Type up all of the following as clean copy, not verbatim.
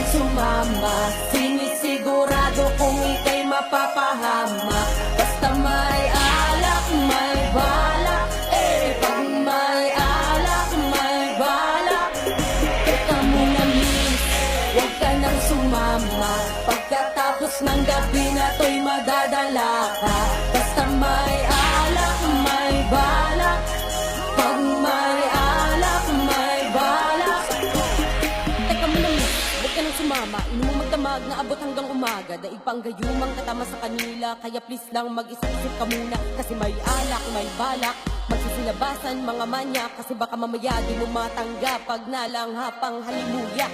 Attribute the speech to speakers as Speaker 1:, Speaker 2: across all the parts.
Speaker 1: nang sumama, sinisigurado kung ika'y mapapahama. Basta may alak, may balak. Pag may alak, may balak. Teka muna miss, huwag ka nang sumama. Pagkatapos ng gabi na to'y madadala ka. Basta may alak, may balak. Pag may alak, may balak. Teka muna miss, huwag ka nang sumama. Inom mo magdamag na abot hanggang umaga. Daig pang gayumang katama sa kanila. Kaya please lang mag-isip-isip ka muna. Kasi may alak, may balak. Magsisilabasan mga manya. Kasi baka mamaya di mo matanggap pag nalanghapang halimuya.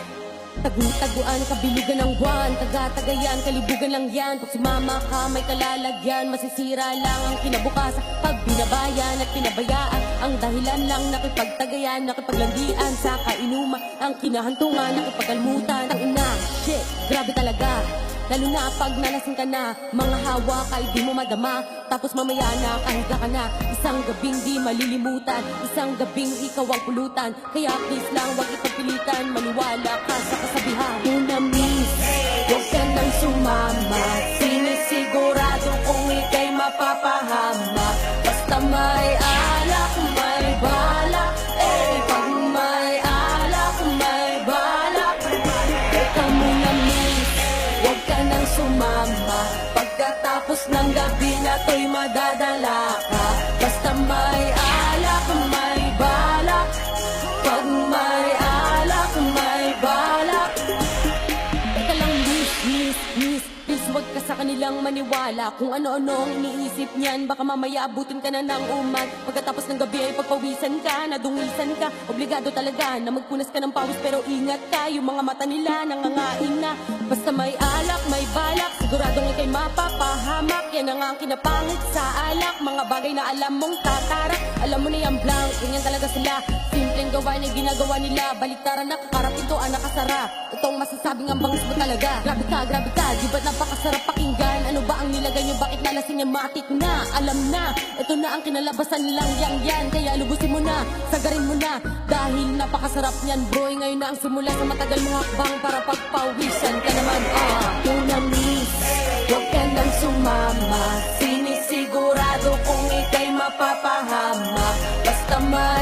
Speaker 1: Tagu-taguan, kabilugan ng buwan. Taga-tagayan, kalibugan lang yan. Pag sumama ka, may kalalagyan. Masisira lang ang kinabukasan. Pag binabayan at pinabayaan, ang dahilan lang nakipagtagayan, nakipaglandian sa kainuman. Ang kinahantungan, nakipagkalmutan. Ang ina, shit, grabe talaga. Lalo na pag nalasing ka na, mga hawa kay di mo madama. Tapos mamaya na kahiga ka na. Isang gabing di malilimutan, isang gabing ikaw ang pulutan. Kaya please lang wag ipagpilitan, maniwala ka sa kasabihan. Una miss, huwag ka nang sumama, sinisigurado kung ika'y mapapahama. Basta may alak, may balak. Pag may alak, may balak. Teka muna miss, huwag ka nang sumama. Pagkatapos ng gabi na to'y madadala ka. Basta may alak, may balak. Pag may alak, may balak. Teka lang miss, please wag ka sa kanilang maniwala. Kung ano-ano ang iniisip niyan, baka mamaya abutin ka na ng uman. Pagkatapos ng gabi ay pagpawisan ka, nadungisan ka. Obligado talaga na magpunas ka ng pawis. Pero ingat ka, yung mga mata nila nangangain na. Basta may alak, may balak, siguradong ika'y mapapahamak. Yan ang kinapangit sa alak, mga bagay na alam mong tatarak. Alam mo na yan blank, ganyan talaga sila. Simpleng gawain ay ginagawa nila. Baliktaran na kakarap ito ang nakasara. Itong masasabing ang bangis mo talaga. Grabe ka, di ba't napakasarap pakinggan? Ano ba ang nilagay nyo, bakit nalasing yung matik na? Alam na, ito na ang kinalabasan lang yan. Kaya lubusin mo na, sagarin mo na. Dahil napakasarap niyan boy. Ngayon na ang simula sa matagal mong hakbang para pagpawisan ka naman. Una miss, huwag ka nang sumama, sinisigurado kung ika'y mapapahama. Basta may